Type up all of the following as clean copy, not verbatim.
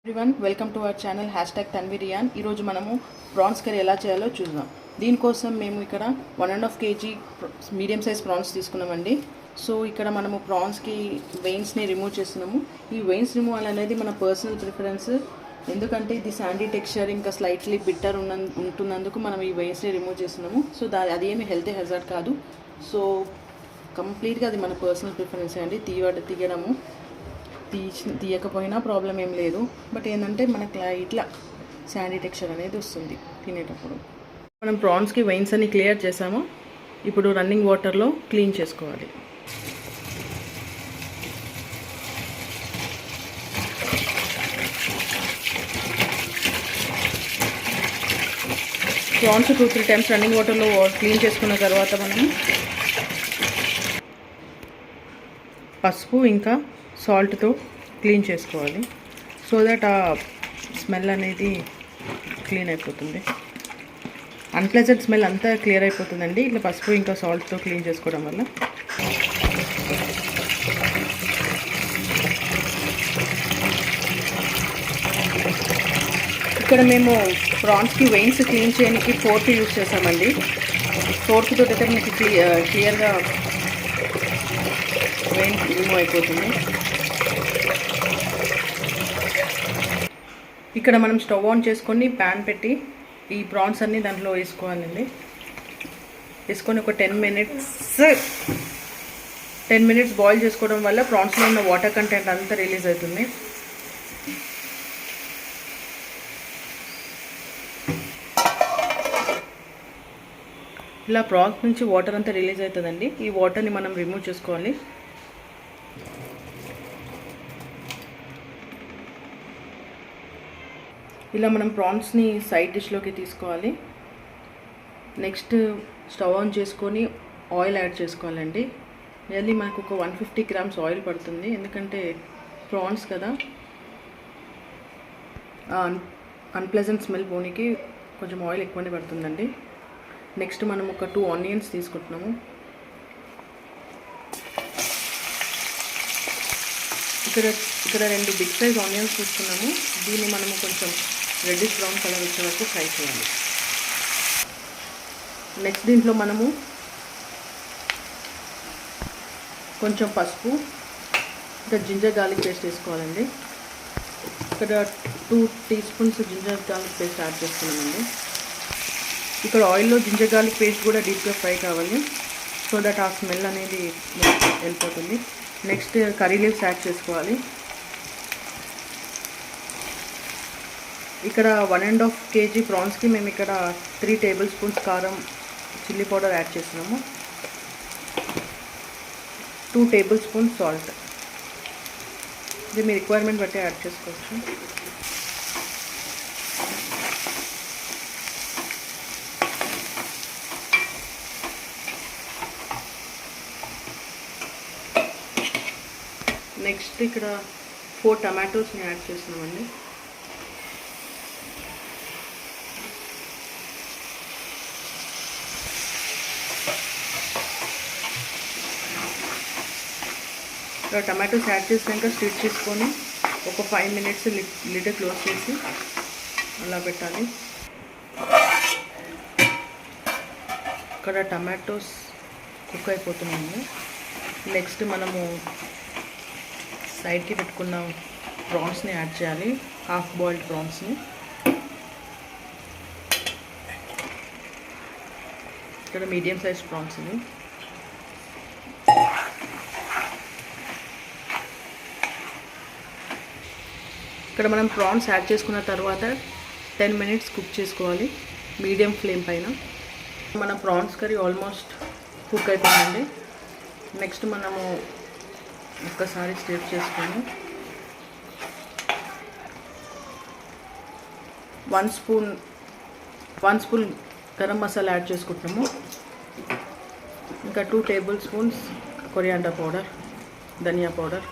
Everyone welcome to our channel #తన్విరియాన్. ఈరోజు మనము ప్రాన్స్ కర్రీ ఎలా చేయాలో చూద్దాం. దీనికోసం మేము ఇక్కడ 1.5 kg మీడియం సైజ్ ప్రాన్స్ తీసుకున్నామండి. సో ఇక్కడ మనము ప్రాన్స్కి వెయిన్స్ని రిమూవ్ చేస్తున్నాము. ఈ వెయిన్స్ రిమూవల్ అనేది మన పర్సనల్ ప్రిఫరెన్స్, ఎందుకంటే ఇది శాండీ టెక్స్చర్ ఇంకా స్లైట్లీ బిట్టర్ ఉంటున్నందుకు మనం ఈ వెయిన్స్ని రిమూవ్ చేస్తున్నాము. సో అది ఏమి హెల్త్ హెజార్డ్ కాదు. సో కంప్లీట్గా అది మన పర్సనల్ ప్రిఫరెన్స్ అండి. తీయడము తీయకపోయినా ప్రాబ్లం ఏం లేదు, బట్ ఏంటంటే మనకు ఇట్లా శాండీ టెక్స్చర్ అనేది వస్తుంది తినేటప్పుడు. మనం ప్రాన్స్కి వెయిన్స్ అని క్లియర్ చేసాము. ఇప్పుడు రన్నింగ్ వాటర్లో క్లీన్ చేసుకోవాలి. ప్రాన్స్ 2-3 times రన్నింగ్ వాటర్లో క్లీన్ చేసుకున్న తర్వాత మనం పసుపు ఇంకా సాల్ట్తో క్లీన్ చేసుకోవాలి. సో దట్ ఆ స్మెల్ అనేది క్లీన్ అయిపోతుంది. అన్ప్లెజెంట్ స్మెల్ అంతా క్లియర్ అయిపోతుందండి ఇట్లా పసుపు ఇంకా సాల్ట్తో క్లీన్ చేసుకోవడం వల్ల. ఇక్కడ మేము ప్రాన్స్కి వెయిన్స్ క్లీన్ చేయడానికి ఫోర్క్ యూజ్ చేసామండి. ఫోర్క్ తోటి అయితే మీకు క్లియర్గా వెయిన్ రిమూవ్ అయిపోతుంది. ఇక్కడ మనం స్టవ్ ఆన్ చేసుకొని ప్యాన్ పెట్టి ఈ ప్రాన్స్ అన్నీ దాంట్లో వేసుకోవాలండి. వేసుకొని ఒక 10 minutes బాయిల్ చేసుకోవడం వల్ల ప్రాన్స్లో ఉన్న వాటర్ కంటెంట్ అంతా రిలీజ్ అవుతుంది. ఇలా ప్రాన్స్ నుంచి వాటర్ అంతా రిలీజ్ అవుతుందండి. ఈ వాటర్ని మనం రిమూవ్ చేసుకోవాలి. ఇలా మనం ప్రాన్స్ని సైడ్ డిష్లోకి తీసుకోవాలి. నెక్స్ట్ స్టవ్ ఆన్ చేసుకొని ఆయిల్ యాడ్ చేసుకోవాలండి. నియర్లీ మనకు ఒక 150 grams ఆయిల్ పడుతుంది, ఎందుకంటే ప్రాన్స్ కదా, అన్ప్లెజెంట్ స్మెల్ పోనీకి కొంచెం ఆయిల్ ఎక్కువనే పడుతుందండి. నెక్స్ట్ మనం ఒక 2 onions తీసుకుంటున్నాము. ఇక్కడ 2 బిగ్ సైజ్ ఆనియన్స్ తీసుకున్నాము. దీన్ని మనము కొంచెం రెడ్డిష్ బ్రౌన్ కలర్ వచ్చే వరకు ఫ్రై చేయాలి. నెక్స్ట్ దీంట్లో మనము కొంచెం పసుపు ఇంకా జింజర్ గార్లిక్ పేస్ట్ వేసుకోవాలండి. ఇక్కడ 2 teaspoons ginger garlic paste add చేసుకున్నామండి. ఇక్కడ ఆయిల్లో జింజర్ గార్లిక్ పేస్ట్ కూడా డీప్గా ఫ్రై కావాలి, సో దట్ ఆ స్మెల్ అనేది వెళ్ళిపోతుంది. నెక్స్ట్ కర్రీ లీవ్స్ యాడ్ చేసుకోవాలి. ఇక్కడ 1.5 kg ప్రాన్స్కి మేము ఇక్కడ 3 tablespoons కారం చిల్లీ పౌడర్ యాడ్ చేస్తున్నాము. 2 tablespoons సాల్ట్. ఇది మీ రిక్వైర్మెంట్ బట్టి యాడ్ చేసుకోవచ్చు. నెక్స్ట్ ఇక్కడ 4 టమాటోస్ని యాడ్ చేస్తున్నామండి. టమాటోస్ యాడ్ చేసాక స్టిర్ చేసుకొని ఒక 5 minutes లిడ్ క్లోజ్ చేసి అలా పెట్టాలి. ఇక్కడ టమాటోస్ కుక్ అయిపోతున్నాయి. నెక్స్ట్ మనము సైడ్కి పెట్టుకున్న ప్రాన్స్ని యాడ్ చేయాలి, హాఫ్ బాయిల్డ్ ప్రాన్స్ని. ఇక్కడ మీడియం సైజ్ ప్రాన్స్ని. ఇక్కడ మనం ప్రాన్స్ యాడ్ చేసుకున్న తర్వాత 10 minutes కుక్ చేసుకోవాలి మీడియం ఫ్లేమ్ పైన. మన ప్రాన్స్ కర్రీ ఆల్మోస్ట్ కుక్ అయిపోయిందండి. నెక్స్ట్ మనము ఒక్కసారి స్టిర్ చేసుకొని 1 స్పూన్ గరం మసాలా యాడ్ చేసుకుంటున్నాము. ఇంకా 2 tablespoons కొరియాండర్ పౌడర్, ధనియా పౌడర్,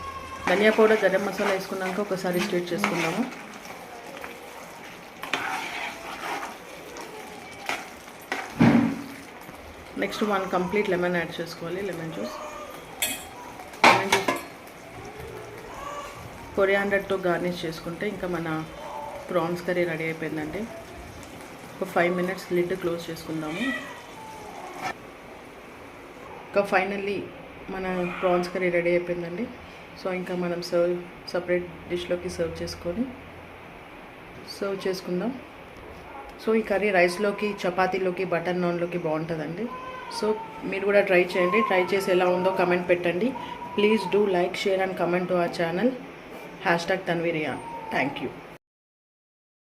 గరం మసాలా వేసుకున్నాక ఒకసారి స్టిర్ చేసుకుందాము. నెక్స్ట్ 1 complete లెమన్ యాడ్ చేసుకోవాలి, లెమన్ జ్యూస్. కొరియాండర్తో గార్నిష్ చేసుకుంటే ఇంకా మన ప్రాన్స్ కర్రీ రెడీ అయిపోయిందండి. ఒక 5 మినిట్స్ లిడ్ క్లోజ్ చేసుకుందాము. ఇంకా ఫైనల్లీ మన ప్రాన్స్ కర్రీ రెడీ అయిపోయిందండి. సో ఇంకా మనం సపరేట్ డిష్లోకి సర్వ్ చేసుకుందాం. సో ఈ కర్రీ రైస్లోకి, చపాతీలోకి, బటర్ నాన్లోకి బాగుంటుందండి. సో మీరు కూడా ట్రై చేయండి. ట్రై చేసి ఎలా ఉందో కమెంట్ పెట్టండి. Please do like, share and comment to our channel #Tanveeriyan. Thank you.